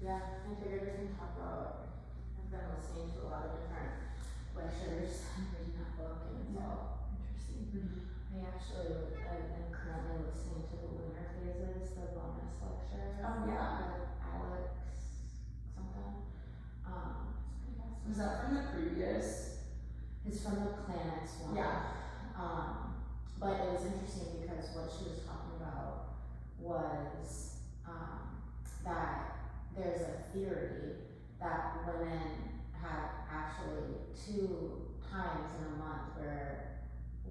Yeah, I figured we can talk about, I've been listening to a lot of different lectures, reading that book, and it's all interesting. I actually, I'm currently listening to the lunar phases, the bonus lecture. Oh, yeah. With Alex something. It's pretty fascinating. Was that from the previous? It's from the planets one. Yeah. But it was interesting because what she was talking about was that there's a theory that women have actually 2 times in a month where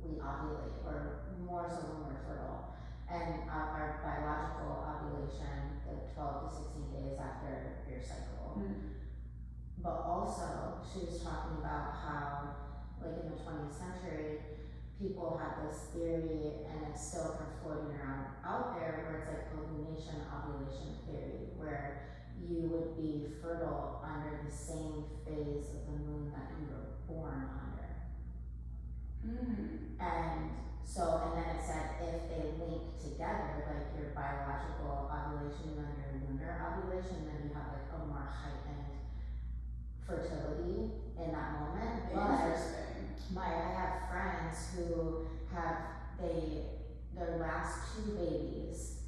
we ovulate, or more so when we're fertile. And our biological ovulation, the 12 to 16 days after your cycle. But also, she was talking about how, like in the 20th century, people had this theory, and it's still kind of floating around out there, where it's like a lunation ovulation theory, where you would be fertile under the same phase of the moon that you were born under. And so, and then it said if they link together, like your biological ovulation and your lunar ovulation, then you have like a more heightened fertility in that moment. Interesting. I have friends who have, their last 2 babies,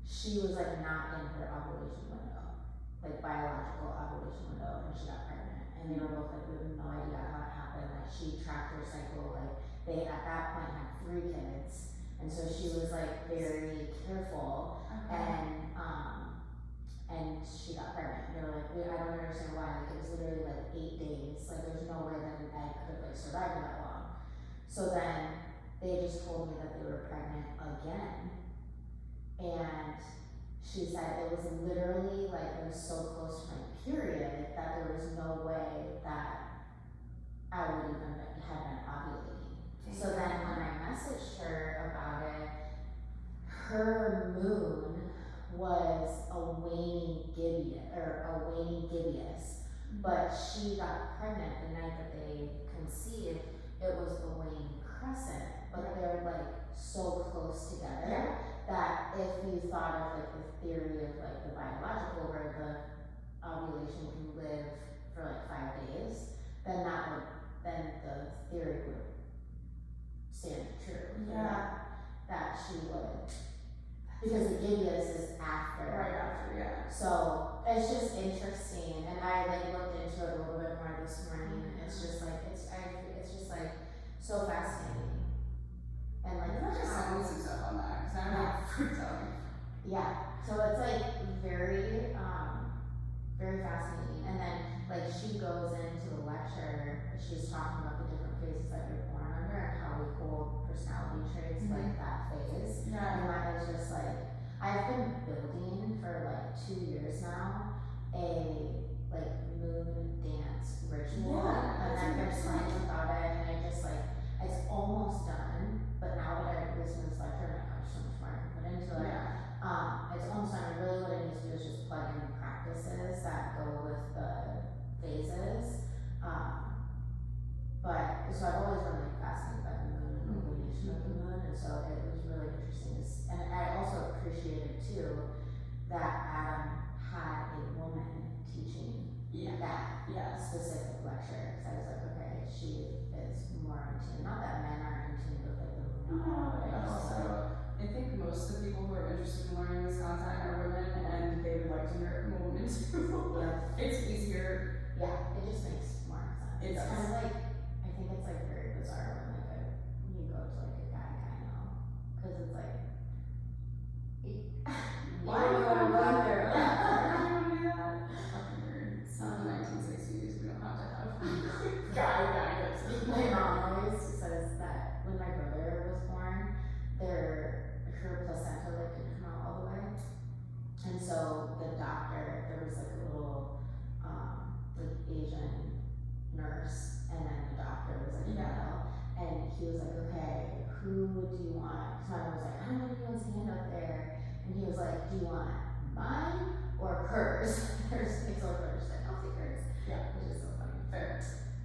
she was like not in her ovulation window, like biological ovulation window, and she got pregnant. And they were both like, we have no idea how it happened. Like she tracked her cycle, like they at that point had 3 kids. And so she was like very careful, and she got pregnant. They were like, I don't understand why. Like it was literally like 8 days. Like there's no way that an egg could have like survived that long. So then they just told me that they were pregnant again. And she said it was literally like it was so close to my period that there was no way that I would even have been ovulating. So then when I messaged her about it, her moon was a waning gibbous, but she got pregnant the night that they conceived. It was a waning crescent, but they're like so close together that if you thought of like the theory of like the biological, where the ovulation can live for like 5 days, then the theory would stand true. That she would, because the gibbous is after. Right after, yeah. So it's just interesting, and I like looked into it a little bit more this morning, and it's just like it's just like so fascinating. And like I'm just sending some stuff on that because I'm like freaked out. Yeah, so it's like very fascinating. And then like she goes into the lecture, she's talking about the different phases that you're born under and how we hold personality traits like that phase. And that is just like, I've been building for like 2 years now a like moon dance ritual, and I've been playing about it, and I just like, it's almost done, but now that I listen to this lecture, and I have so much more I can put into it. It's almost done. Really what I need to do is just plug in the practices that go with the phases. But so I've always been like fascinated by the moon and the illumination of the moon, and so it was really interesting. And I also appreciated too that Adam had a woman teaching that specific lecture. Because I was like, okay, she is more in tune. Not that men are in tune with like the moon, but also, I think most of the people who are interested in learning this content are women, and they would like to hear it from a woman too. It's easier. Yeah, it just makes more sense. It's kind of like, I think it's like very bizarre when like you go to like a guy gyno, because it's like, why do you want to go there? Fucking weird. It's not the 1960s. We don't have to have guys. My mom always says that when my brother was born, her placenta like didn't come out all the way, and so the doctor, there was like a little like Asian nurse, and then the doctor was like male, and he was like, okay, who do you want? Because my mom was like, I don't know anyone's hand up there, and he was like, do you want mine or hers? Hers makes all hers. Like, I'll take hers. Yeah, which is so funny. Fair.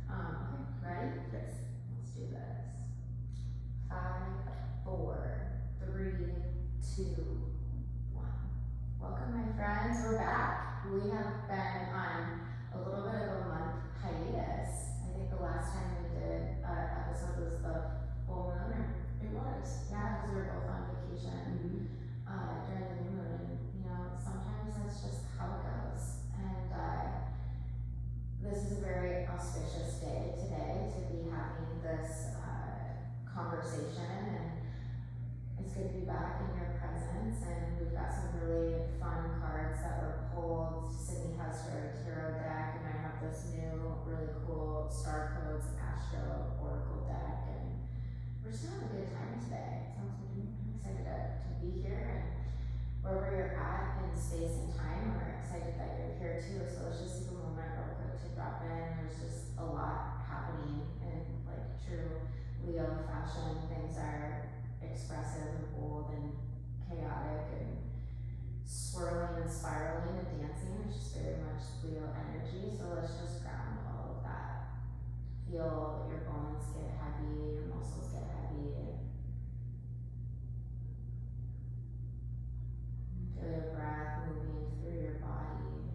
Okay, ready? Yes. Let's do this. 5, 4, 3, 2, 1. Welcome, my friends. We're back. We have been on a little bit of a month hiatus. I think the last time we did episode was the full moon, or It was. yeah, because we were both on vacation Mm-hmm. during the new moon, and you know, sometimes that's just how it goes. And this is a very auspicious day today to be having this conversation, and it's good to be back in your presence. And we've got some really fun cards that were pulled. Sydney has her tarot deck, and I have this new really cool Star Codes Astro Oracle deck, and we're just having a good time today. So I'm excited to be here, and wherever you're at in space and time, we're excited that you're here too. So let's just take a moment real quick to drop in. There's just a lot happening in like true Leo fashion. Things are expressive and bold and chaotic and swirling and spiraling and dancing. It's just very much Leo energy. So let's just ground all of that. Feel your bones get heavy, your muscles get heavy. Feel your breath moving through your body.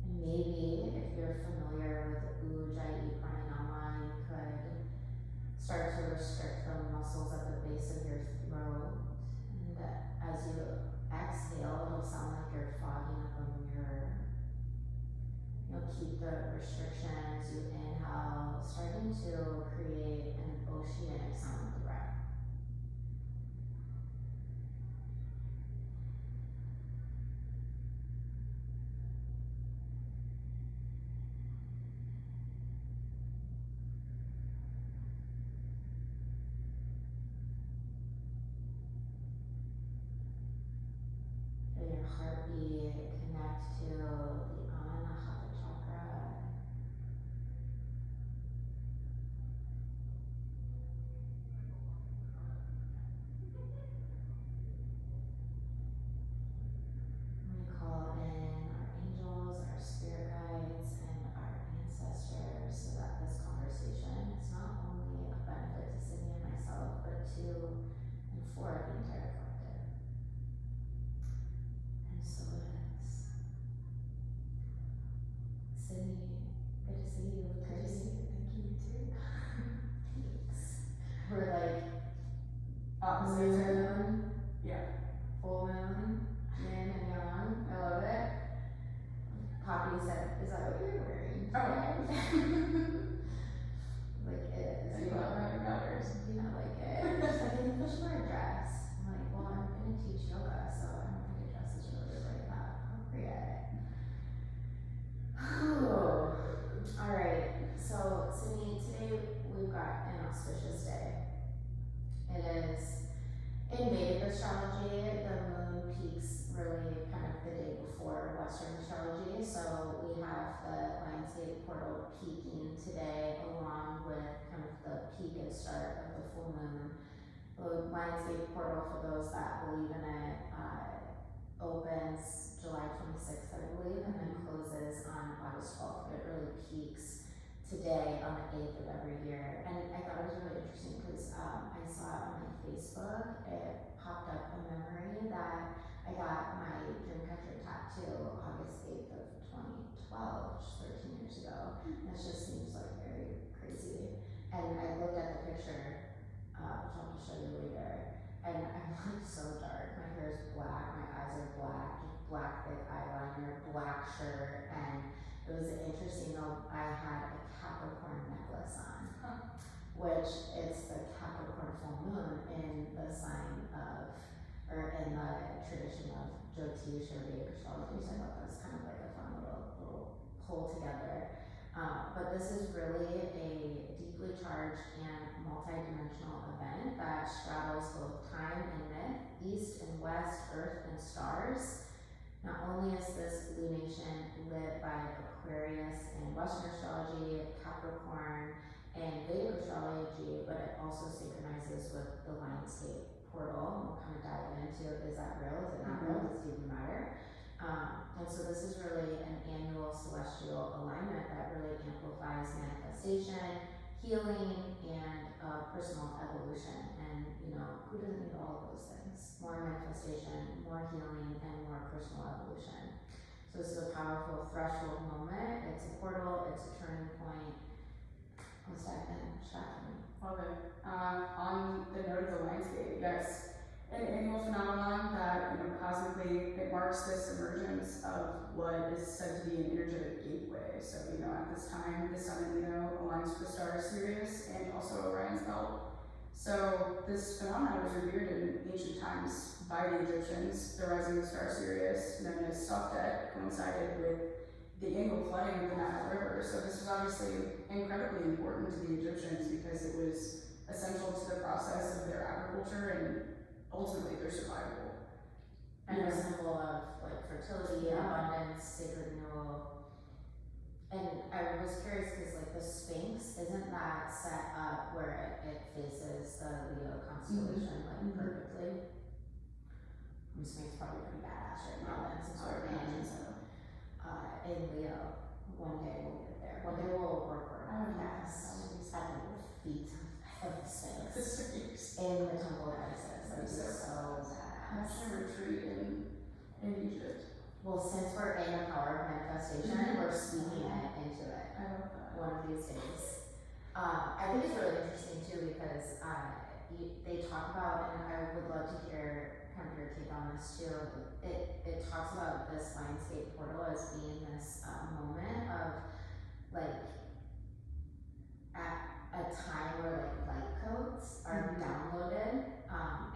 And maybe if you're familiar with Ujjayi Pranayama, you could start to restrict the muscles at the base of your throat. And as you exhale, it'll sound like you're fogging up a mirror. You'll keep the restriction as you inhale, starting to create an oceanic sound with the breath. Feel your heartbeat connect to the Anahata chakra. We call in our angels, our spirit guides, and our ancestors so that this conversation is not only a benefit to Sydney and myself, but to and for the entire collective. And so it is. Sydney, good to see you. Good to see you. Thank you, you too. Thanks. We're like Opposite. moon, Yeah. full moon, yin and yang. I love it. Poppy said, "Is that what you're wearing?" Oh. Like it is. You love my colors. You know, like it. She's like, "I think we should wear a dress." I'm like, "Well, I'm gonna teach yoga, so I don't think a dress is really like that appropriate." All right. So, Sydney, today we've got an auspicious day. It is in Vedic astrology. The moon peaks really kind of the day before Western astrology. So we have the Lionsgate portal peaking today, along with kind of the peak and start of the full moon. The Lionsgate portal, for those that believe in it, opens July 26th, I believe, and then closes on August 12th. But it really peaks today on the 8th of every year. And I thought it was really interesting because I saw it on my Facebook. It popped up a memory that I got my Dreamcatcher tattoo August 8th of 2012, which is 13 years ago. And it just seems like very crazy. And I looked at the picture, which I'll just show you later. And I'm like so dark. My hair is black, my eyes are black, just black thick eyeliner, black shirt, and it was interesting though, I had a Capricorn necklace on, which it's the Capricorn full moon in the sign of, or in the tradition of Jyotish or Vedic astrology, so I thought that was kind of like a fun little pull together. But this is really a deeply charged and multi-dimensional event that straddles both time and myth, east and west, earth and stars. Not only is this lunation lit by Aquarius in Western astrology, Capricorn and Vedic astrology, but it also synchronizes with the Lionsgate portal. We'll kind of dive into, is that real, is it not real, does it even matter? And so this is really an annual celestial alignment that really amplifies manifestation, healing, and personal evolution. And you know, who doesn't need all of those things? more manifestation, more healing, and more personal evolution. So this is a powerful threshold moment. It's a portal, it's a turning point. Let's dive in. Love it. On the note of the landscape, yes, an annual phenomenon that, cosmically, it marks this emergence of what is said to be an energetic gateway. So, at this time, the sun in Leo aligns with the star Sirius and also Orion's belt. So this phenomenon was revered in ancient times by the Egyptians. The rising of the star Sirius, known as Sopdet, coincided with the annual flooding of the Nile River. So this was obviously incredibly important to the Egyptians because it was essential to the process of their agriculture and ultimately their survival. And a symbol of like fertility, abundance, sacred renewal. And I was curious because like the Sphinx, isn't that set up where it faces the Leo constellation like perfectly? The Sphinx probably pretty badass right now then, since we're in Leo. One day we'll get there. One day we'll work for it. Yes. At the feet of the Sphinx. In the Temple of Isis. That is so badass. That's a retreat in Egypt. Well, since we're in the power of manifestation, we're speaking it into it. I love that. One of these days. I think it's really interesting too because they talk about, and I would love to hear kind of your take on this too. It talks about this landscape portal as being this moment of like at a time where like light codes are downloaded,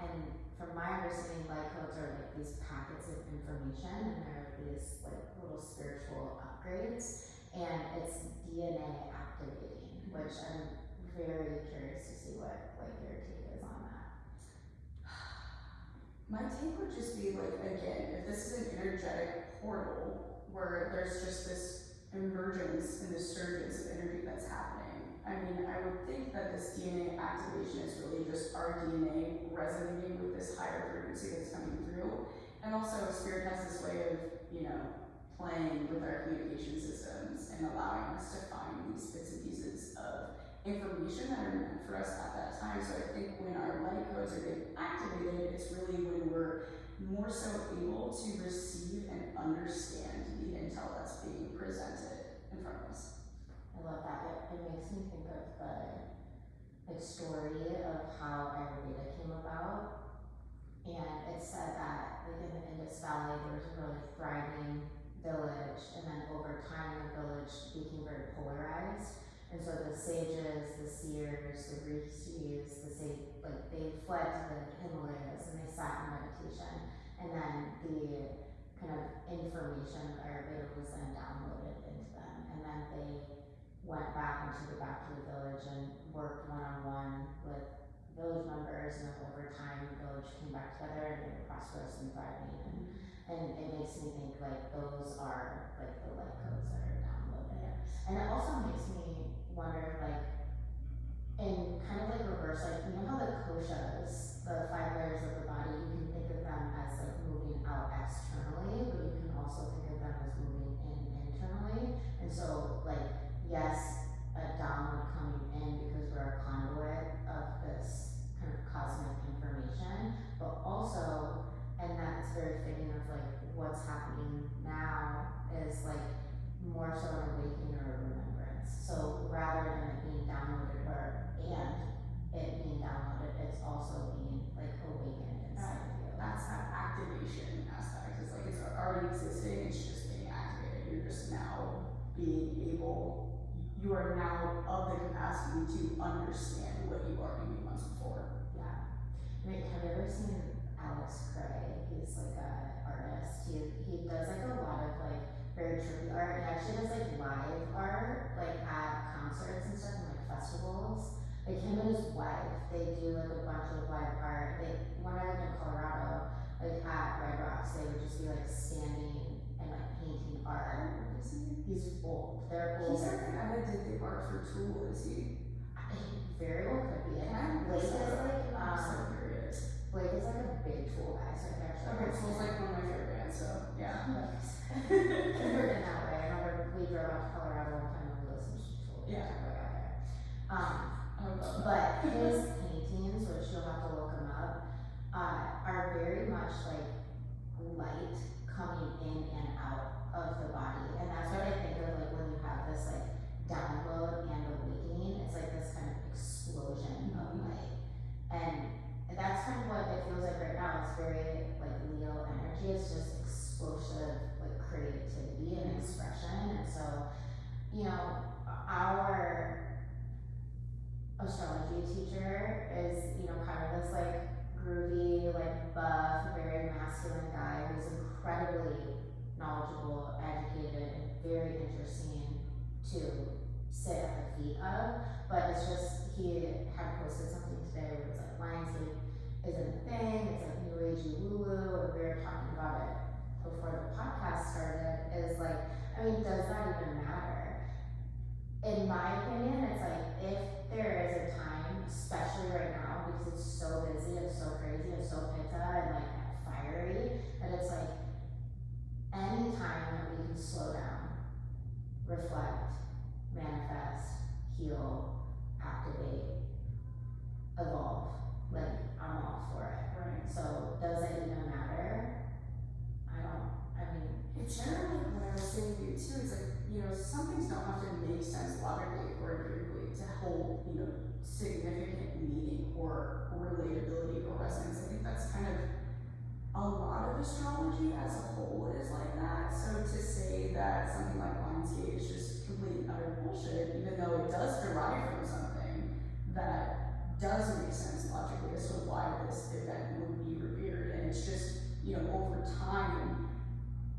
and from my understanding, light codes are like these packets of information, and they're these like little spiritual upgrades, and it's DNA activating, which I'm very curious to see what your take is on that. My take would just be like, again, if this is an energetic portal where there's just this emergence and this surgence of energy that's happening, I mean, I would think that this DNA activation is really just our DNA resonating with this higher frequency that's coming through. And also, Spirit has this way of, playing with our communication systems and allowing us to find these bits and pieces of information that are meant for us at that time. So I think when our light codes are getting activated, it's really when we're more so able to receive and understand the intel that's being presented in front of us. I love that. It makes me think of the story of how Ayurveda came about. And it said that like in the Indus Valley there was a really thriving village, and then over time the village became very polarized. And so the sages, the seers, the rishis, they fled to the Himalayas and they sat in meditation. And then the kind of information of Ayurveda was then downloaded into them. And then they went back to the village and worked one-on-one with village members, and then over time the village came back together and they were prosperous and thriving. And it makes me think like those are like the light codes that are downloaded. And it also makes me wonder like in kind of like reverse, like how the koshas, the 5 layers of the body, you can think of them as like moving out externally, but you can also think of them as moving in internally. And so like yes, a download coming in because we're a conduit of this kind of cosmic information, but also, and that's very fitting of like what's happening now is like more so an awakening or a remembrance. So rather than it being downloaded and it being downloaded, it's also being like awakened inside of you. That's that activation aspect. It's like it's already existing, it's just being activated. You're just now being able, you are now of the capacity to understand what you already knew months before. Yeah. I mean, have you ever seen Alex Cray? He's like an artist. He does like a lot of like very trippy art. He actually does like live art, like at concerts and stuff and like festivals. Like him and his wife, they do like a bunch of live art. When I lived in Colorado, like at Red Rocks, they would just be like standing and like painting art. He's old. They're old. He's like the guy that did the art for Tool, is he? Very well could be. And Blake is like Blake is like a big Tool guy, so I could actually. Okay, Tool's like one of my favorite bands, so yeah. We're in that way. I remember we drove out to Colorado one time and we listened to Tool. Yeah. Way out there. But his paintings, which you'll have to look them up, are very energy is just explosive, like creativity and expression. And so, you know, our astrology teacher is, you know, kind of this like groovy, like buff, very masculine guy who's incredibly knowledgeable, educated, and very interesting to sit at the feet of. But it's just, he had posted something today where it's like Lionsgate isn't a thing, it's like new agey woo woo, and we were talking about it before the podcast started, is like, I mean, does that even matter? In my opinion, it's like, if there is a time, especially right now, because it's so busy, it's so crazy, it's so pitta and like fiery, that it's like, any time that we can slow down, reflect, manifest, heal, activate, evolve, like, I'm all for it. Right. So, does it even matter? I mean, It's generally like what I was saying to you too, it's like, you know, some things don't have to make sense logically or empirically to hold, you know, significant meaning or relatability or resonance. I think that's kind of a lot of astrology as a whole is like that. So to say that something like Lionsgate is just complete and utter bullshit, even though it does derive from something that does make sense logically as to why this event would be revered, and it's just, you know, over time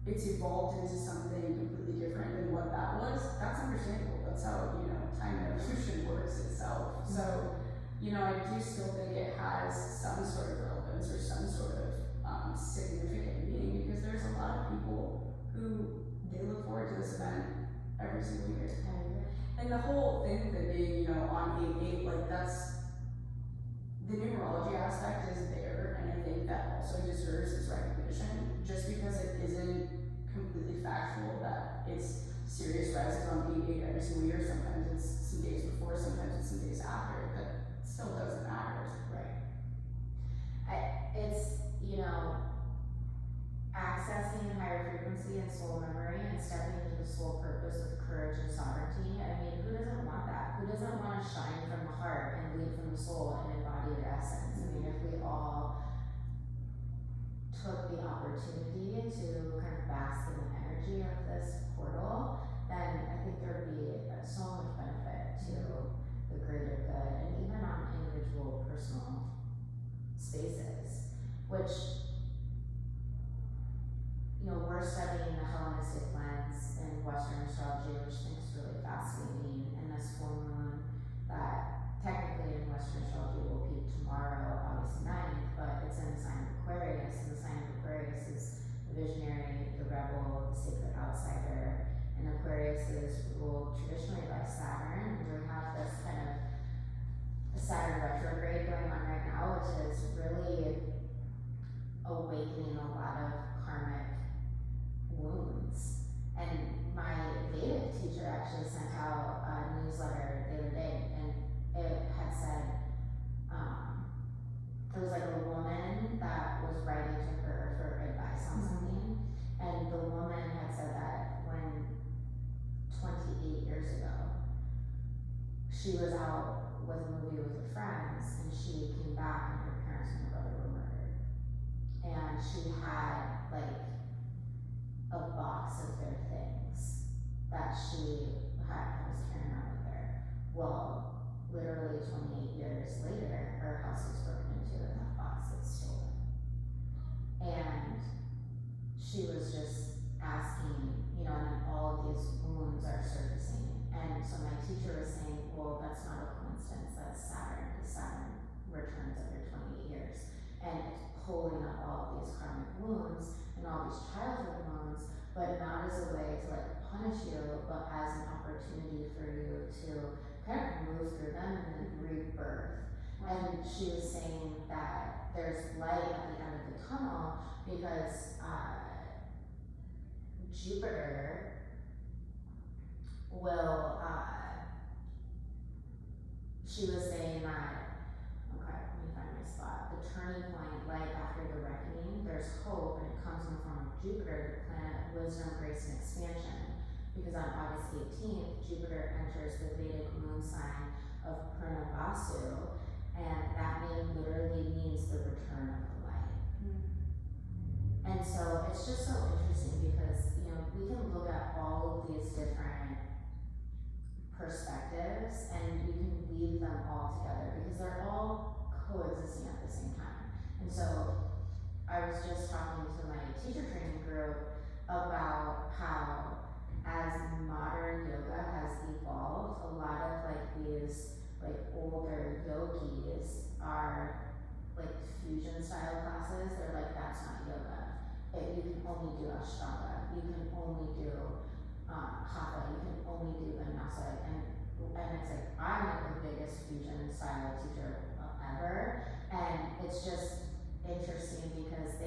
it's evolved into something completely different than what that was. That's understandable. That's how, you know, time and evolution works itself. So, you know, I do still think it has some sort of relevance or some sort of significant meaning, because there's a lot of people who they look forward to this event every single year. And the whole thing that being, you know, on 8/8, like that's the numerology aspect is there, and I think that also deserves its recognition. Just because it isn't completely factual that it's Sirius rises on 8/8 every single year, sometimes it's some days before, sometimes it's some days after, that still doesn't matter. right. It's, you know, accessing higher frequency and soul memory and stepping into the soul purpose with courage and sovereignty. I mean, who doesn't want that? Who doesn't want to shine from the heart and lead from the soul and embody your essence? I mean, if we all took the opportunity to kind of bask in the energy of this portal, then I think there would be so much benefit to the greater good, and even on individual personal spaces, which, you know, we're studying the Hellenistic lens in Western astrology, which I think is really fascinating, and this full moon that technically in Western astrology will peak tomorrow, August 9th, but it's in the sign of Aquarius, and the sign of Aquarius is the visionary, the rebel, the sacred outsider, and Aquarius is ruled traditionally by Saturn, and we have this kind of a Saturn retrograde going on right now, which is really awakening a lot of karmic wounds. And my Vedic teacher actually sent out a newsletter the other day, and it had said, it was like a woman that was writing to her for advice on something, and the woman had said that when 28 years ago, she was out with a movie with her friends, and she came back and her parents and her brother were murdered. And she had like a box of their things that she was carrying around with her. Well, literally 28 years later, her house was broken into and that box was stolen. And she was just asking, you know, and then all of these wounds are surfacing. And so my teacher was saying, well, that's not a coincidence, that's Saturn, because Saturn returns every 28 years. And it's pulling up all of these karmic wounds and all these childhood wounds, but not as a way to like punish you, but as an opportunity for you to kind of move through them and then rebirth. And she was saying that there's light at the end of the tunnel because Jupiter will, she was saying that, okay, let me find my spot, the turning point, like after the reckoning, there's hope, and it comes in the form of Jupiter, the planet of wisdom, grace, and expansion. Because on August 18th, Jupiter enters the Vedic moon sign of Purnabasu, and that name literally means the return of the light. And so I was just talking to my teacher training group about how as modern yoga has evolved, a lot of like these like older yogis are like fusion style classes. They're like, that's not yoga. You can only do Ashtanga. You can only do Hatha. You can only do Vinyasa. And it's like, I'm like the biggest fusion style teacher ever. And it's just interesting because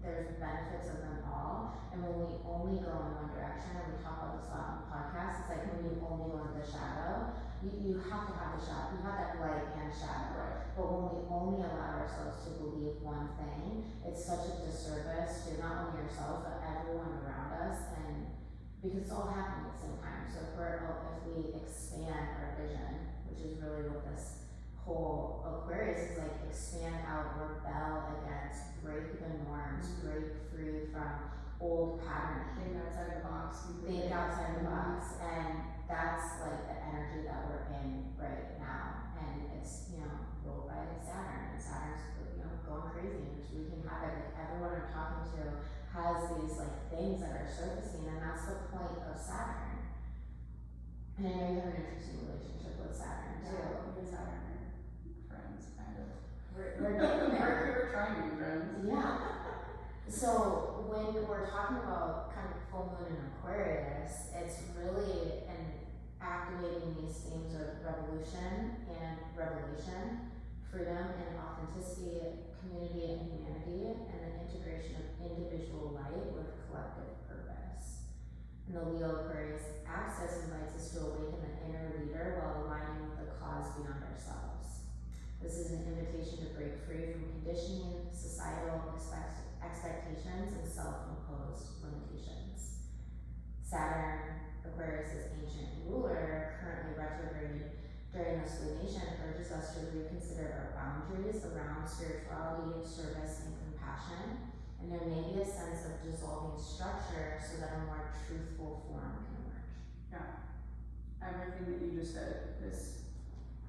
there's benefits of them all. And when we only go in one direction, and we talk about this a lot on podcasts, it's like when you only go into the shadow, you have to have the shadow, you have that light and shadow. Right. But when we only allow ourselves to believe one thing, it's such a disservice to not only yourself, but everyone around us, and because it's all happening at the same time. So if we expand our vision, which is really what this whole Aquarius is like, expand out, rebel against, break the norms, break free from old patterning. Think outside the box. Think outside the box, and that's like the energy that we're in right now. And it's, ruled by Saturn, and Saturn's, going crazy, and it's wreaking havoc. Like everyone I'm talking to has these like things that are surfacing, and that's the point of Saturn. And I know you have an interesting relationship with Saturn too. Yeah, me and Saturn are friends, kind of. We're trying to be friends. Yeah. So when we're talking about kind of full moon in Aquarius, it's really activating these themes of revolution and revelation, freedom and authenticity, community and humanity, and the integration of individual light with collective purpose. And the Leo Aquarius axis invites us to awaken the inner leader while aligning with the cause beyond ourselves. This is an invitation to break free from conditioning, societal expectations, and self-imposed limitations. Saturn, Aquarius' ancient ruler, currently retrograde during this lunation, urges us to reconsider our boundaries around spirituality, service, and compassion. And there may be a sense of dissolving structure so that a more truthful form can emerge. Yeah. Everything that you just said is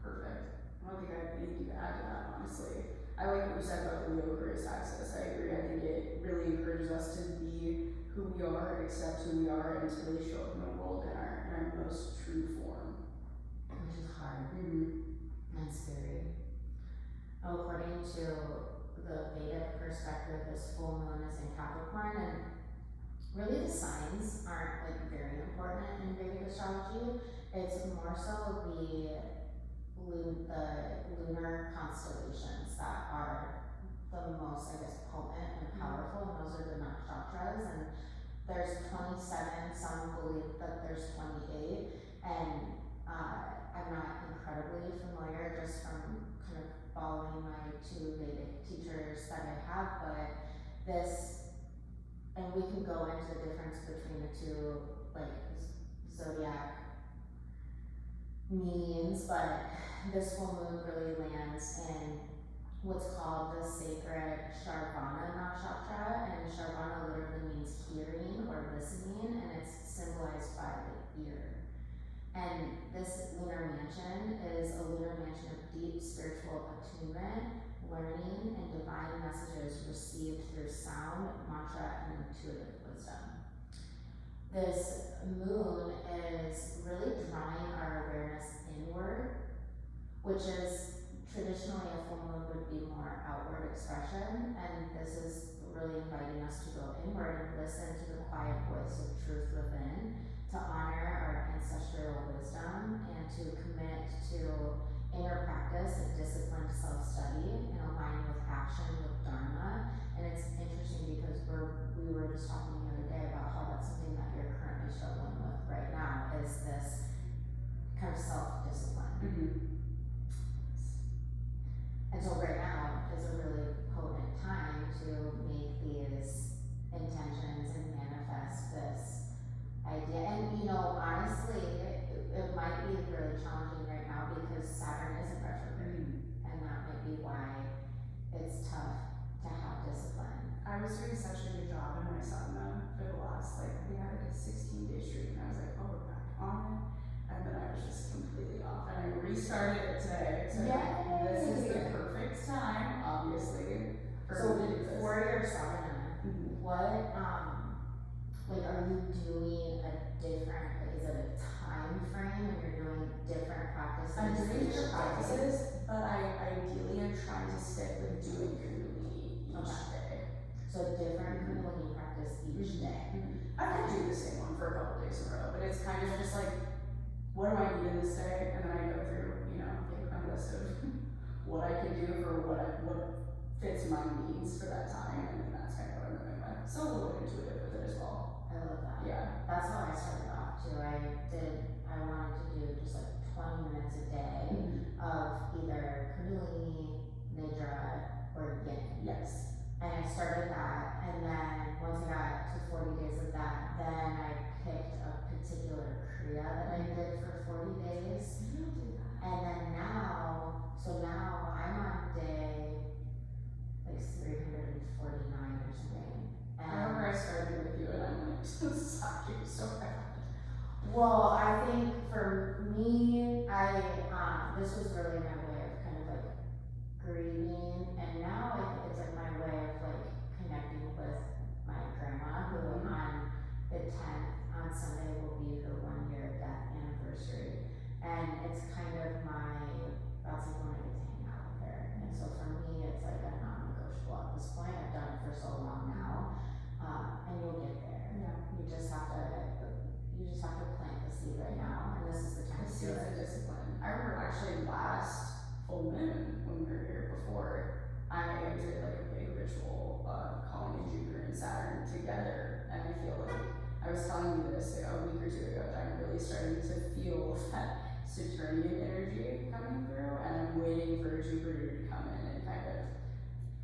perfect. I don't think I have anything to add to that, honestly. I like what you said about the Leo Aquarius axis. I agree. I think it really encourages us to be who we are, accept who we are, and to really show up in the world in our most true form. Which is hard Mm-hmm. and scary. According to the Vedic perspective, this full moon is in Capricorn, and really the signs aren't like very important in Vedic astrology. It's more so the lunar constellations that are the most, I guess, potent and powerful, and those are the nakshatras. And there's 27, some believe that there's 28, and I'm not incredibly familiar just from kind of following my two Vedic teachers that I have, but this, and we can go into the difference between the two, like, zodiac meanings, but this full moon really lands in what's called the sacred Shravana Nakshatra, and Shravana literally means hearing or listening, and it's symbolized by the ear. And this lunar mansion is a lunar mansion of deep spiritual attunement, learning, and divine messages received through sound, mantra, and intuitive wisdom. This moon is really drawing our awareness inward, which is traditionally a full moon would be more outward expression, and this is really inviting us to go inward and listen to the quiet voice of truth within, to honor our ancestral wisdom, and to commit to inner practice and disciplined self-study and align with action with Dharma. And it's interesting because we were just talking the other day about how that's something that you're currently struggling with right now, is this kind of self-discipline. Mm-hmm. And so right now is a really potent time to make these intentions and manifest this idea. And honestly, it might be really challenging right now because Saturn isn't retrograde, and that might be why it's tough to have discipline. I was doing such a good job in my sadhana for the last, we had a 16-day streak, and I was like, oh, we're back on it. And then I was just completely off, and I restarted it today. So Yay! this is the perfect time, obviously, for So me to do this. for your Savanna, Mhm. what, like, are you doing a different, like, is it a time frame when you're doing different practices? I'm doing each different day? practices, but I ideally am trying to stick with doing Kundalini each day. So different Kundalini practice each day. I could do the same one for a couple days in a row, but it's kind of just like, what do I need in this day? And then I go through, you know, a list of what I can do for what fits my needs for that time, and then that's kind of what I'm going with. So a little bit intuitive with it as well. I love that. Yeah. That's how I started off too. I wanted to do just like 20 minutes a day of either Kundalini, Nidra, or Yin. Yes. And I started that, and then once I got to 40 days of that, then I picked a particular Kriya that I did for 40 days. And then now I'm on day like 349 or something. I remember I started with you and I'm like, suck you so bad. Well, I think for me, this was really my way of kind of like grieving, and now I think it's like my way of like connecting with my grandma, who on the 10th, on Sunday, will be her 1-year death anniversary. And it's kind of that's like when I get to hang out with her. And so for me, it's like a non-negotiable at this point. I've done it for so long now. And you'll get there. Yeah. You just have to plant the seed right now, and this is the time to do It's a it. discipline. I remember actually last full moon when we were here before, I did like a big ritual calling in Jupiter and Saturn together, and I feel like I was telling you this a week or two ago that I'm really starting to feel that Saturnian energy coming through, and I'm waiting for Jupiter to come in and kind of,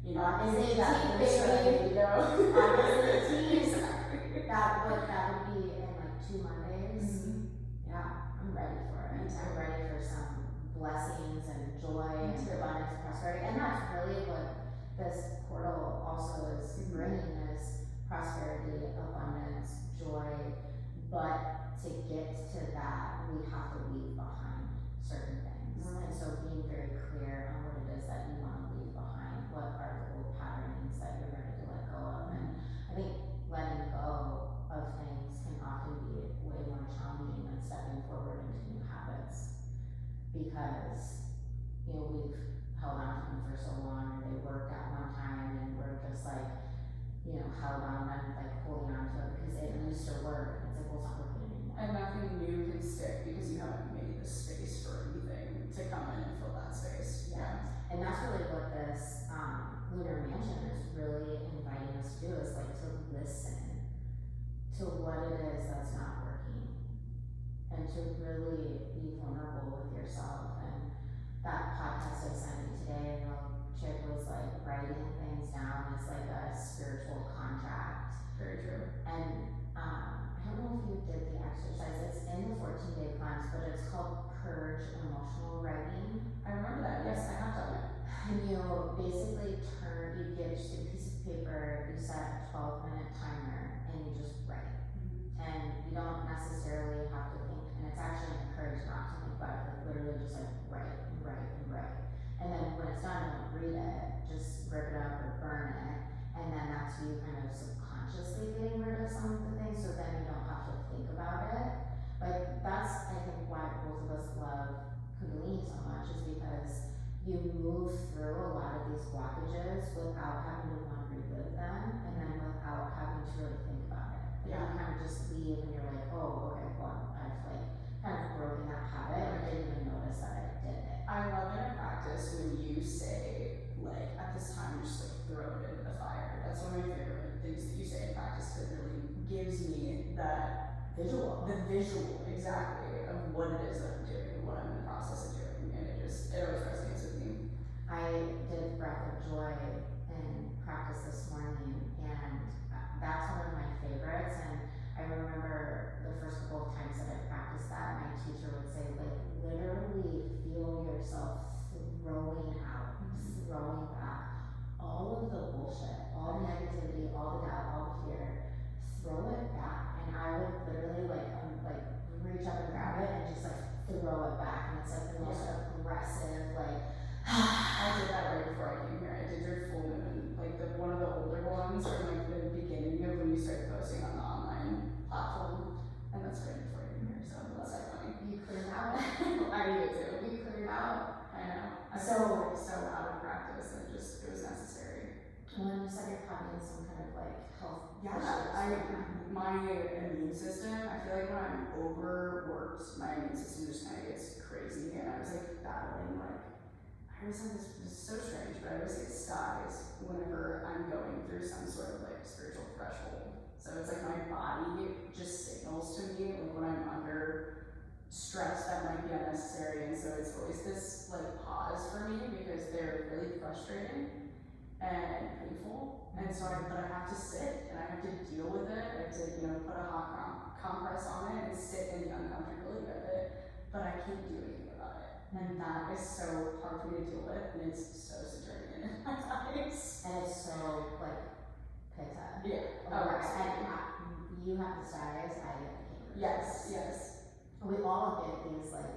you know, August make that 18th, push that I need, you know? August 18th. Exactly. That would be in like 2 Mondays. Mhm. Yeah, I'm ready for it. Me too. I'm ready for some blessings and joy Me and too. abundance and prosperity. And that's really what this portal also is bringing, is prosperity, abundance, joy. But to get to that, we have to leave behind certain things. Right. And so being very clear on what it is that you want to leave behind, what are the old patterns that you're ready to let go of. And I think letting go of things can often be way more challenging than stepping forward into new habits, because we've held on to them for so long, and they worked at one time, and we're just like held on and like holding on to it because it used to work. It's like, well, it's not working anymore. And nothing new can stick because you haven't made the space for anything to come in and fill that space. Yeah. And that's really what this lunar mansion is really inviting us to do, is like to listen to what it is that's not working, and to really be vulnerable with yourself. And that podcast I sent you today, the chick was like writing things down as like a spiritual contract. Very true. And I don't know if you did the exercise, it's in the 14-day cleanse, but it's called Purge Emotional Writing. I remember that. Yes, I have done it. And you basically you get just a piece of paper, you set a 12-minute timer, and you just write. And you don't necessarily have to think, and it's actually encouraged not to think about it, like literally just like write and write and write. And then when it's done, don't read it, just rip it up or burn it, and then that's you kind of subconsciously getting rid of some of the things, so then you don't have to think about it. But that's, I think, why both of us love Kundalini so much, is because you move through a lot of these blockages without having to want to relive them, and then without having to really think about it. Like, Yeah. you kind of just leave and you're like, oh, okay, well, I've like kind of broken that habit, and I didn't even notice that I did it. I love in a practice when you say, like, at this time, just like throw it into the fire. That's one of my favorite things that you say in practice, because it really gives me that Visual. the visual exactly of what it is that I'm doing, what I'm in the process of doing, and it always resonates with me. I did Breath of Joy in practice this morning, and that's one of my favorites. And I remember the first couple of times that I practiced that, my teacher would say, like, literally feel yourself throwing out, throwing back all of the bullshit, all the negativity, all the doubt, all the fear. Throw it back, and I would literally like reach up and grab it and just like throw it back, and it's like the most aggressive, like I did that right before I came here. I did your full moon, like one of the older ones. having some kind of like health Yeah, my immune system, I feel like when I'm overworked, my immune system just kind of gets crazy, and I was like battling, like, I always have this is so strange, but I always get skies whenever I'm going through some sort of like spiritual threshold. So it's like my body just signals to me, like when I'm under stress that might be unnecessary, and so it's always this like pause for me because they're really frustrating and painful, and so but I have to sit and I have to deal with it. I have to, put a hot compress on it and sit in the uncomfortability of it, but I can't do anything about it, and that is so hard for me to deal with, and it's so Saturnian in my eyes. And it's so like pitta. Yeah. And you have the styes, I get the kangaroos. Yes. We all get these like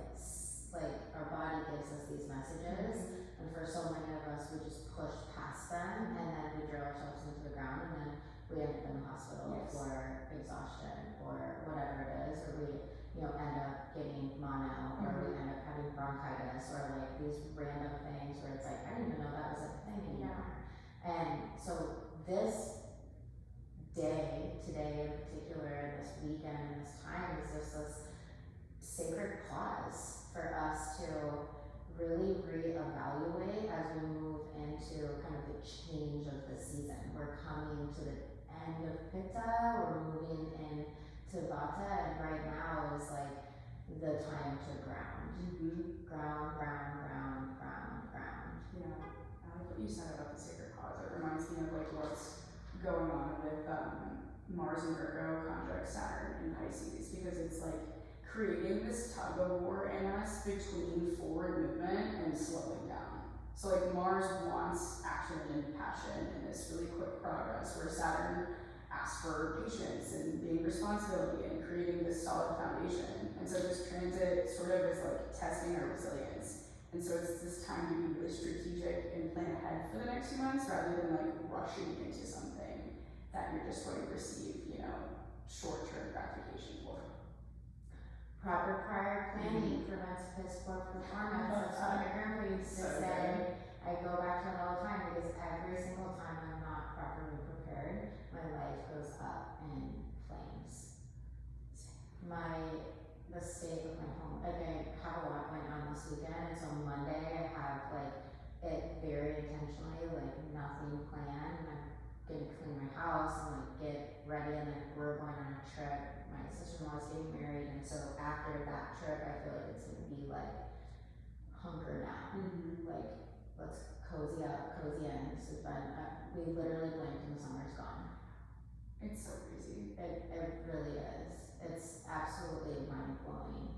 our body gives us these messages, and for so many of us, we just push past them, and then we drill ourselves into the ground, and then we end up in the hospital for exhaustion or whatever it is, or we end up getting mono, or we end up having bronchitis, or like these random things where it's like, I didn't even know that was a thing anymore. And so this day, today in particular, this weekend and this time is just this sacred pause for us to really reevaluate as we move into kind of the change of the season. We're coming to the end of Pitta, we're moving into Vata, and right now is like the time to ground. Ground. Yeah, I like what you said about the sacred pause. It reminds me of like what's going on with Mars and Virgo conjunct Saturn in Pisces, because it's like creating this tug of war in us between forward movement and slowing down. So like Mars wants action and passion and this really quick progress, where Saturn asks for patience and being responsibility and creating this solid foundation. And so this transit sort of is like testing our resilience. And so it's this time to be really strategic and plan ahead for the next few months, rather than like rushing into something that you're just going to receive, short-term gratification for. Proper prior planning prevents piss poor performance. That's what my grandpa used to say. I go back to it all the time, because every single time I'm not properly prepared, my life goes up in flames. The state of my home, like I have a lot going on this weekend, and so Monday I have like it very intentionally, like nothing planned, and I'm gonna clean my house and like get ready, and then we're going on a trip. My sister-in-law's getting married, and so after that trip, I feel like it's gonna be like hunker down, like let's cozy up, cozy in. This has been, we literally blinked and the summer's gone. It's so crazy. It really is. It's absolutely mind-blowing.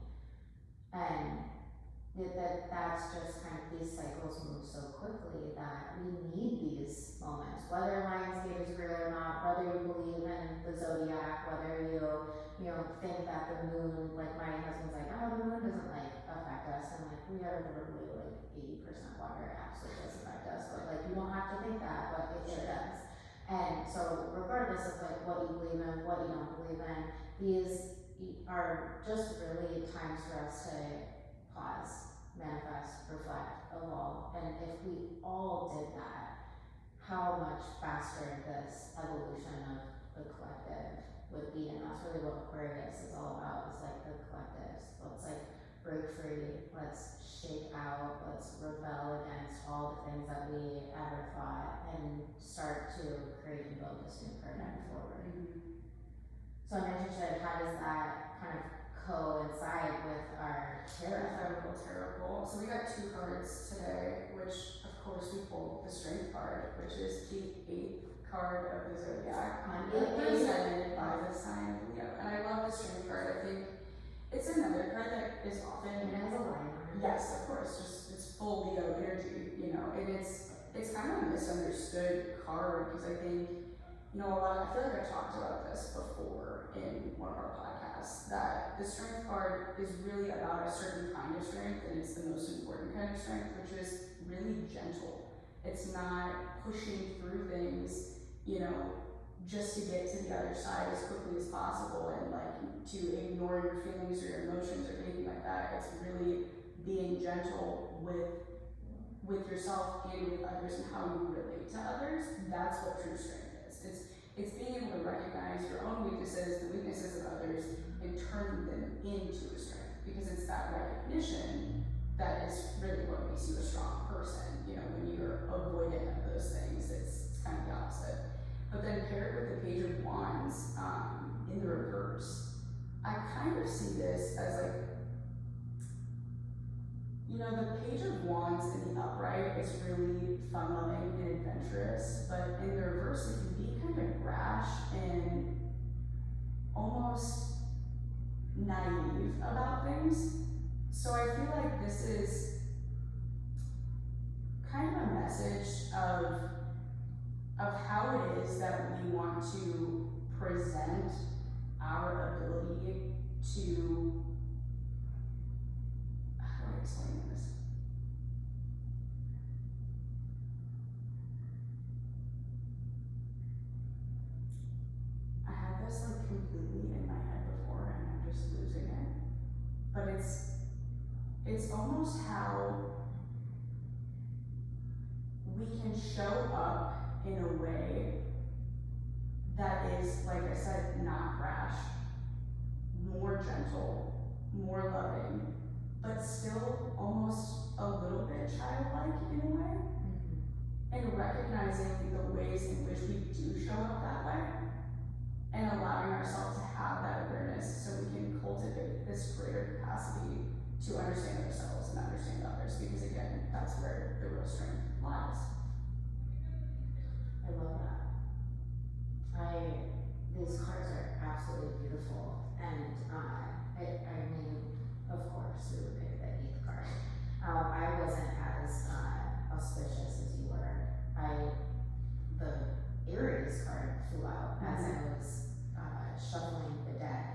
And that's just kind of, these cycles move so quickly that we need these moments, whether Lionsgate is real or not, whether you believe in the zodiac, whether you think that the moon, like my husband's like, oh, the moon doesn't like affect us, and like we are literally like 80% water, it absolutely does affect us, but like you don't have to think that, but it does. And so regardless of like what you believe in, what you don't believe in, these are just really times for us to pause, manifest, reflect, evolve. And if we all did that, how much faster this evolution of the collective would be. And that's really what Aquarius is all about, is like the collectives. Let's like break free, let's shake out, let's rebel against all the things that we ever thought, and start to create and build this new paradigm forward. So I'm interested, how does that kind of coincide with our tarot? Tarot. So we got 2 cards today, which of course we pulled the Strength card, which is the 8th card of the zodiac, represented by the sign of Leo. And I love the Strength card. I think it's another card that is often, It has a line on it. yes, of course, just it's full Leo energy, and it's kind of a misunderstood card, because I think, I feel like I've talked about this before in one of our podcasts, that the Strength card is really about a certain kind of strength, and it's the most important kind of strength, which is really gentle. It's not pushing through things, just to get to the other side as quickly as possible, and like to ignore your feelings or your emotions or anything like that. It's really being gentle with yourself and with others, and how you relate to others. That's what true strength It's being able to recognize your own weaknesses, the weaknesses of others, and turn them into a strength. Because it's that recognition that is really what makes you a strong person. You know, when you're avoidant of those things, it's kind of the opposite. But then paired with the Page of Wands in the reverse, I kind of see this as like, you know, the Page of Wands in the upright is really fun-loving and adventurous, but in the reverse it can be kind of brash and almost naive about things. So I feel like this is kind of a message of how it is that we want to present our ability to, how do I explain this? I had this like completely in my head before and I'm just losing it. But it's almost how we can show up in a way that is, like I said, not brash, more gentle, more loving, but still almost a little bit childlike in a way, and recognizing the ways in which we do show up that way, and allowing ourselves to have that awareness so we can cultivate this greater capacity to understand ourselves and understand others, because again, that's where the real strength lies. I love that. These cards are absolutely beautiful, and I mean, of course, we would pick the 8th card. I wasn't as auspicious as you were. The Aries card flew out as I was shuffling the deck,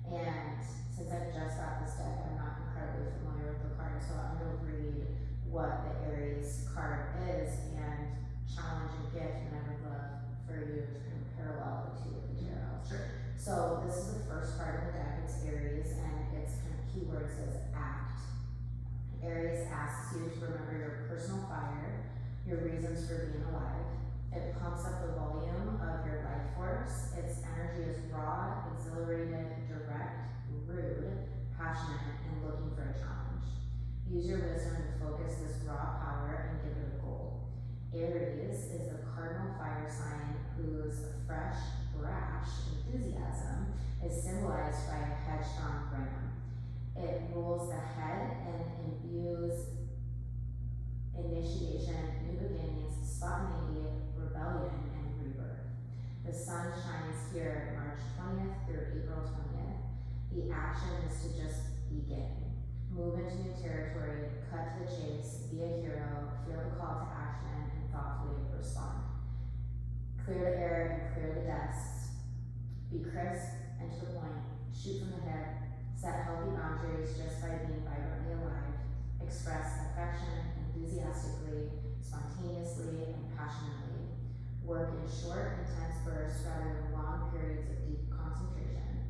and since I just got this deck, I'm not incredibly familiar with the card, so I'm going to read what the Aries card is and challenge and gift, and I would love for you to kind of parallel the two with the tarot. Sure. So this is the first card of the deck. It's Aries, and its kind of keyword says act. Aries asks you to remember your personal fire, your reasons for being alive. It pumps up the volume of your life force. Its energy is raw, exhilarated, direct, rude, passionate, and looking for a challenge. Use your wisdom to focus this raw power and give it a goal. Aries is the cardinal fire sign whose fresh, brash enthusiasm is symbolized by a headstrong brain. It rules the head and imbues initiation, new beginnings, spontaneity, rebellion, and rebirth. The sun shines here March 20th through April 20th. The action is to just begin. Move into new territory, cut to the chase, be a hero, feel the call to action, and thoughtfully respond. Clear the air and clear the desks. Be crisp and to the point. Shoot from the hip. Set healthy boundaries just by being vibrantly alive. Express affection enthusiastically, spontaneously, and passionately. Work in short, intense bursts rather than long periods of deep concentration.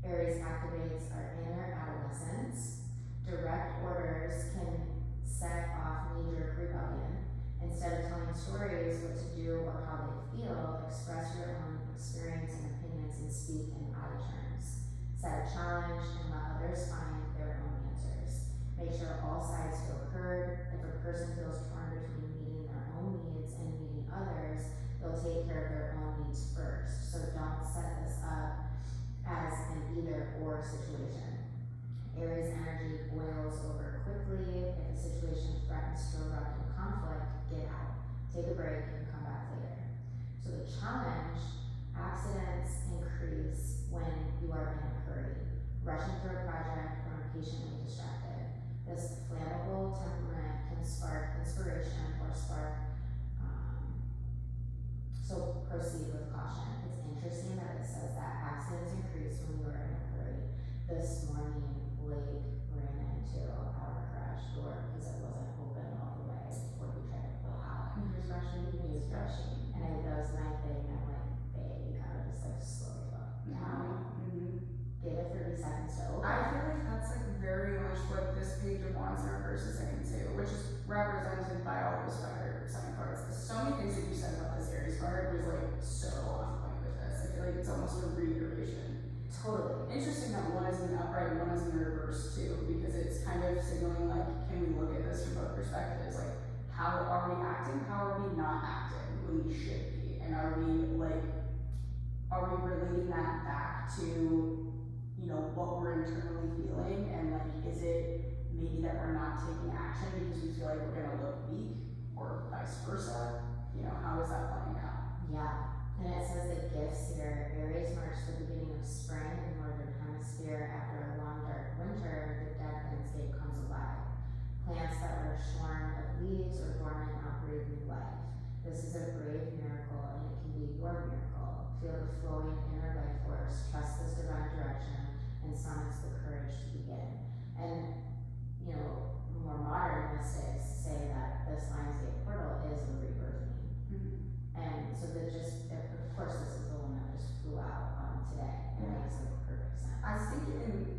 Aries activates our inner adolescence. Direct orders can set off knee-jerk rebellion. Instead of telling stories what to do or how they feel, express your own experience and opinions and speak in I terms. Set a challenge and let others find their own answers. Make sure all sides feel heard. If a person feels torn between meeting their own needs and meeting others, they'll take care of their own needs first. So don't set this up as an either-or situation. Aries energy boils over quickly. If a situation threatens to erupt in conflict, get out. Take a break and come back later. So the challenge, accidents increase when you are in a hurry, rushing through a project or impatiently distracted. This flammable temperament can spark inspiration or so proceed with caution. It's interesting that it says that accidents increase when you are in a hurry. This morning, Blake ran into our garage door because it wasn't open all the way before we tried to pull out. He was rushing. He was rushing, and that was my thing. I'm like, babe, you gotta just like slow the fuck down. Give it 30 seconds to open. I feel like that's like very much what this Page of Wands in reverse is saying too, which is represented by all those fire sign cards. So many things that you said about this Aries card was like so on point with almost a reiteration. Totally. Interesting that one is in the upright and one is in the reverse too, because it's kind of signaling like, can we look at this from both perspectives? Like, how are we acting? How are we not acting when we should be? And are we relating that back to, you know, what we're internally feeling? And like, is it maybe that we're not taking action because we feel like we're gonna look weak, or vice versa? You know, how is that playing out? Yeah. And it says that gifts here, Aries marks the beginning of spring in the northern hemisphere. After a long dark winter, the dead landscape comes alive. Plants that are shorn of leaves or dormant now breathe new life. This is a brave miracle, and it can be your miracle. Feel the flowing inner life force, trust this divine direction, and summons the courage to begin. And, you know, more modern mystics say that this Lionsgate portal is a rebirthing. And so that just, of course, this is the one that just flew out today. It makes like perfect sense. I was thinking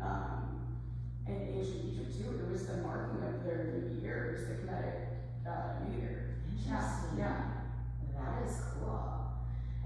in ancient Egypt too, it was the marking of their new year, it was the Kemetic New Year. Interesting. Yeah. That is cool.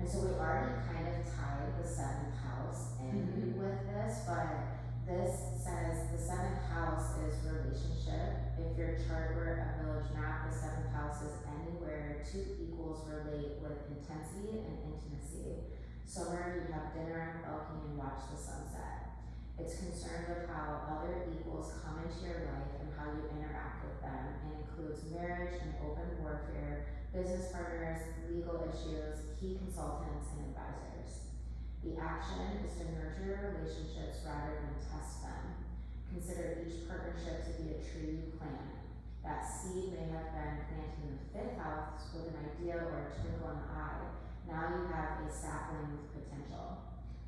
And so we already kind of tied the seventh house in with this, but this says the seventh house is relationship. If your chart were a village map, the seventh house is anywhere two equals relate with intensity and intimacy. Somewhere you have dinner on a balcony and watch the sunset. It's concerned with how other equals come into your life and how you interact with them, and includes marriage and open warfare, business partners, legal issues, key consultants, and advisors. The action is to nurture your relationships rather than test them. Consider each partnership to be a tree you plant. That seed may have been planted in the fifth house with an idea or a twinkle in the eye. Now you have a sapling with potential.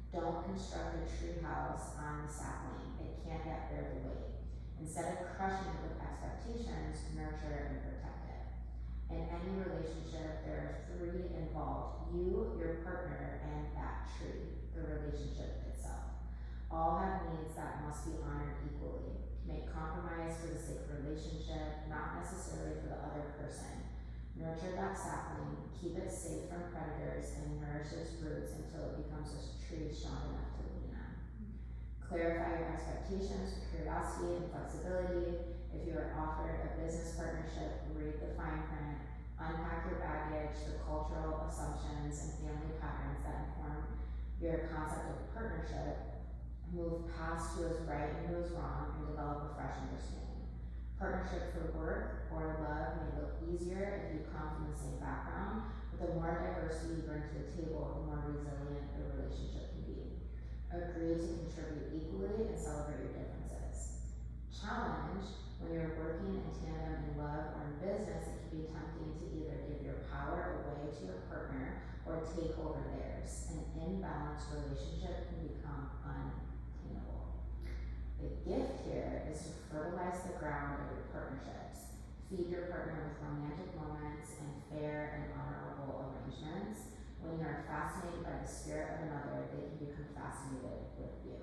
Don't construct a tree house on the sapling. It can't yet bear the weight. Instead of crushing it with expectations, nurture and protect it. In any relationship, there are three involved: you, your partner, and that tree, the relationship itself. All have needs that must be honored equally. Make compromise for the sake of relationship, not necessarily for the other person. Nurture that sapling, keep it safe from predators, and nourish its roots until it becomes a tree strong enough to lean on. Clarify your expectations with curiosity and flexibility. If you are offered a business partnership, read the fine print, unpack your baggage, the cultural assumptions and family patterns that inform your concept of partnership. Move past who is right and who is wrong, and develop a fresh understanding. Partnership for work or love may look easier if you come from the same background, but the more diversity you bring to the table, the more resilient the relationship can be. Agree to contribute equally and celebrate your differences. Challenge: when you're working in tandem in love or in business, it can be tempting to either give your power away to your partner or take over theirs. An imbalanced relationship can become unattainable. The gift here is to fertilize the ground of your partnerships. Feed your partner with romantic moments and fair and honorable arrangements. When you are fascinated by the spirit of another, they can become fascinated with you.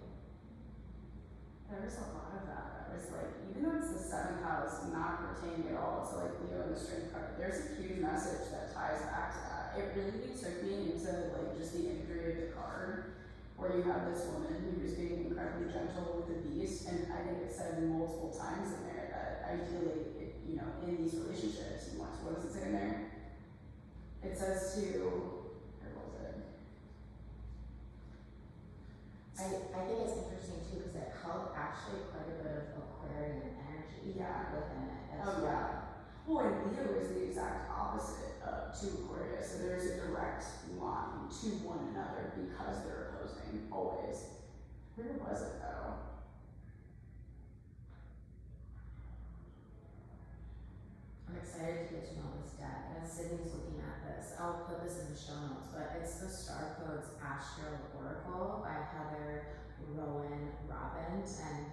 There was a lot of that. I was like, even though it's the seventh house, not pertaining at all to like Leo and the Strength card, there's a huge message that ties back to that. It really took me into like just the imagery of the card, where you have this woman who is being incredibly gentle with the beast, and I think it said multiple times in there that ideally, you know, in these relationships, and what does it say in there? It says to, where was it? I think it's interesting too, because it held actually quite a bit of Aquarian energy within it as well. Yeah. Well, and Leo is the exact opposite to Aquarius, so there's a direct line to one another because they're opposing, always. Where was it though? I'm excited to get to know this deck. As Sydney's looking at this, I'll put this in the show notes, but it's the Star Codes Astral Oracle by Heather Rowan Robbins, and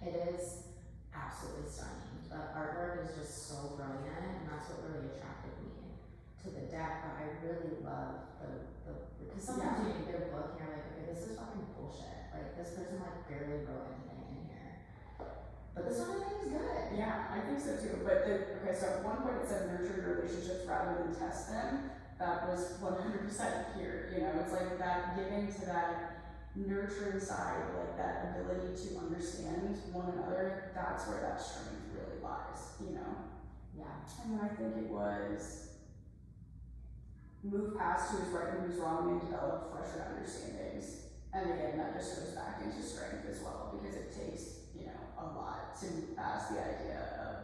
it is absolutely stunning. The artwork is just so brilliant, and that's what really attracted me to the deck. But I really love the because sometimes you can get a book and you're like, okay, this is fucking bullshit. Like, this person like barely wrote anything in here. But this one I think is good. Yeah, I think so too. But okay, so at one point it said nurture your relationships rather than test them. that was 100% here, you know, it's like that giving to that nurturing side, like that ability to understand one another, that's where that strength really lies, you know? Yeah. And then I think it was move past who's right and who's wrong and develop fresher understandings. And again, that just goes back into strength as well, because it takes, you know, a lot to move past the idea of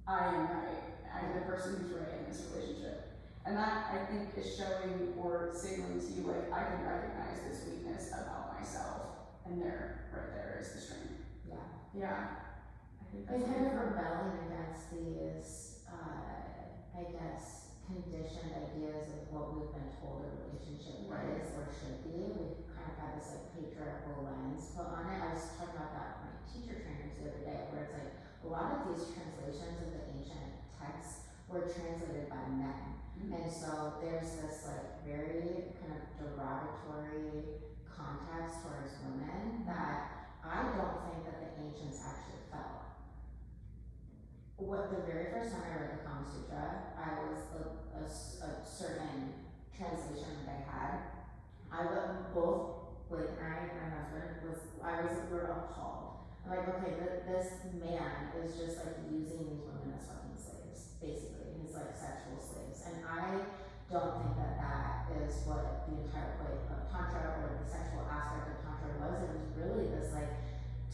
I am right, I'm the person who's right in this relationship. And that, I think, is showing or signaling to you, like, I can recognize this weakness about myself, and there, right there is the strength. Yeah. Yeah. I think that's And kind of important. rebelling against these, I guess, conditioned ideas of what we've been told a relationship Right. is or should be. We've kind of had this like patriarchal lens put on it. I was talking about that with my teacher trainers the other day, where it's like a lot of these translations of the ancient texts were translated by men. And so there's this like very kind of derogatory context towards women that I don't think that the ancients actually felt. What the very first time I read the Kama Sutra, I was a certain translation that I had. I would both Blake and I, my husband, we were appalled. I'm like, okay, this man is just like using these women as fucking slaves, basically. He's like sexual slaves. And I don't think that that is what the entire point of Tantra or the sexual aspect of Tantra was. It was really this like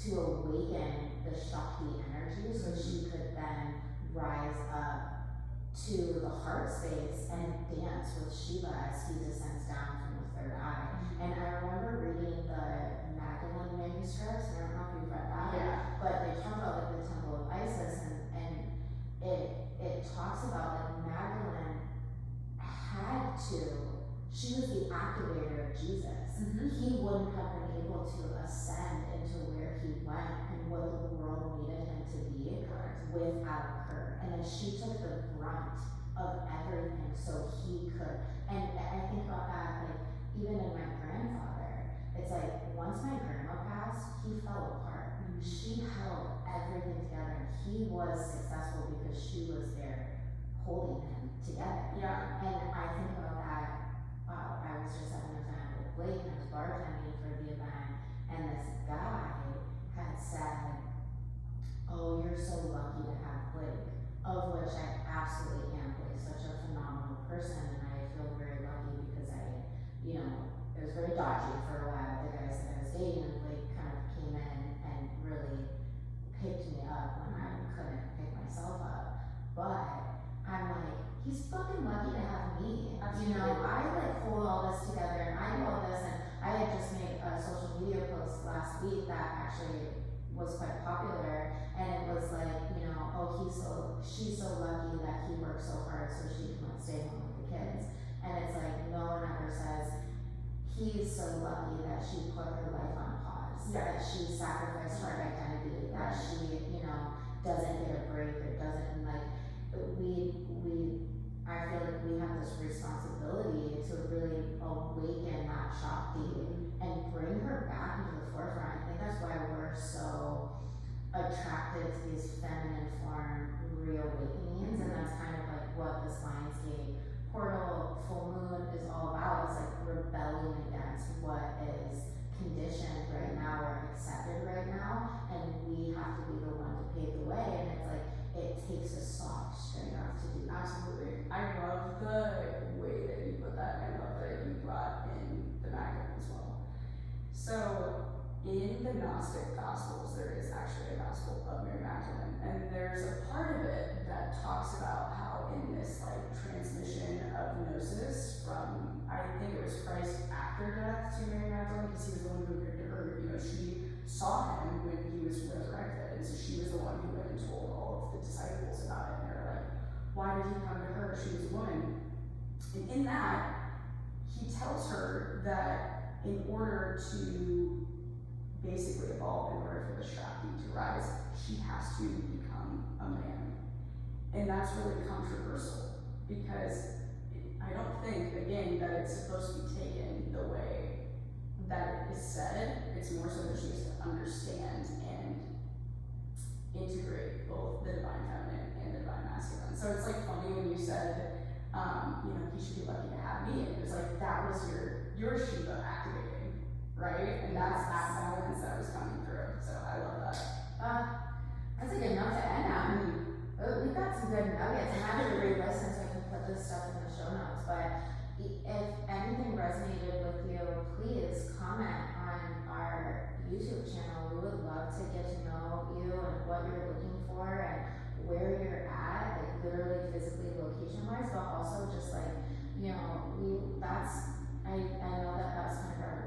to awaken the Shakti energy so she could then rise up to the heart space and dance with Shiva as he descends down from the third eye. And I remember reading the Magdalene manuscripts, and I don't know if you've read that, Yeah. but they talk about like the Temple of Isis, and it talks about like Magdalene had to, she was the activator of Jesus. He wouldn't have been able to ascend into where he went and what the world needed him to be without her. And then she took the brunt of everything so he could. And I think about that, like, even in my grandfather, it's like, once my grandma passed, he fell apart. She held everything together, and he was successful because she was there holding him together. Yeah. And I think about that. I was just at an event with Blake, and I was bartending for the event, and this guy had said, "Oh, you're so lucky to have Blake," of which I absolutely am. Blake's such a phenomenal person, and I feel very lucky because it was very dodgy for a while. The guys that I was dating, and Blake kind of came in and really picked me up when I couldn't pick myself up. But I'm like, he's fucking lucky to have me. Absolutely. I like hold all this together, and I do all this, and I had just made a social media post last week that actually was quite popular, and it was like, oh, she's so lucky that he worked so hard so she can stay home with the kids. And it's like, no one ever says, he's so lucky that she put her life on pause, Yeah. that she sacrificed her identity, that she, doesn't get a break or doesn't, like, I feel like we have this responsibility to really awaken that Shakti and bring her back into the forefront. I think that's why we're so attracted to these feminine form reawakenings, and that's kind of like what this Lionsgate portal full moon is all about. It's like rebelling against what is conditioned right now or accepted right now, and we have to be the one to pave the way. And it's like it takes a soft strength to do that. Absolutely. I love the way that you put that, and I love that you brought in the Magdalene as well. So, in the Gnostic Gospels, there is actually a Gospel of Mary Magdalene, and there's a part of it that talks about how in this like transmission of gnosis from, I think it was Christ after death to Mary Magdalene, because he was the one who appeared to her. She saw him when he was resurrected, and so she was the one who went and told all of the disciples about it, and they were like, why did he come to her? She was a woman. And in that, he tells her that in order to basically evolve, in order for the Shakti to rise, she has to become a man. And that's really controversial, because I don't think, again, that it's supposed to be taken the way that it is said. It's more so that she has to understand and integrate both the divine feminine and the divine masculine. So it's like funny when you said he should be lucky to have me. And it was like, that was your Shiva activating, right? And that's that balance that was coming through. So I love that. That's a good note to end on. We've got some good nuggets. I'm happy to re-listen so I can put this stuff in the show notes. But if anything resonated with you, please comment on our YouTube channel. We would love to get to know you and what you're looking for and where you're at, like literally physically location wise, but also just like, I know that that's kind of our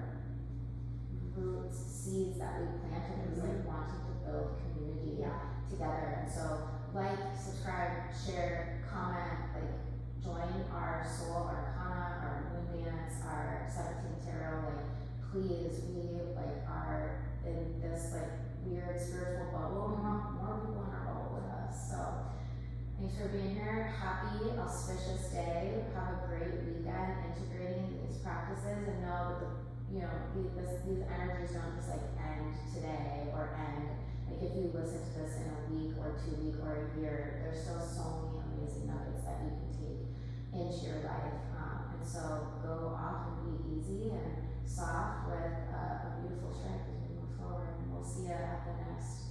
roots, seeds that we planted, was like wanting to build community together. And so like, subscribe, share, comment, like join our soul arcana, our moon dance, our 17 tarot, like please, we like are in this like weird spiritual bubble. We want more people in our bubble with us. So thanks for being here. Happy auspicious day. Have a great weekend integrating these practices, and know that these energies don't just like end today or end. Like if you listen to this in a week or 2 weeks or a year, there's still so many amazing nuggets that you can take into your life. And so go off and be easy and soft with a beautiful strength as we move forward. And we'll see you at the next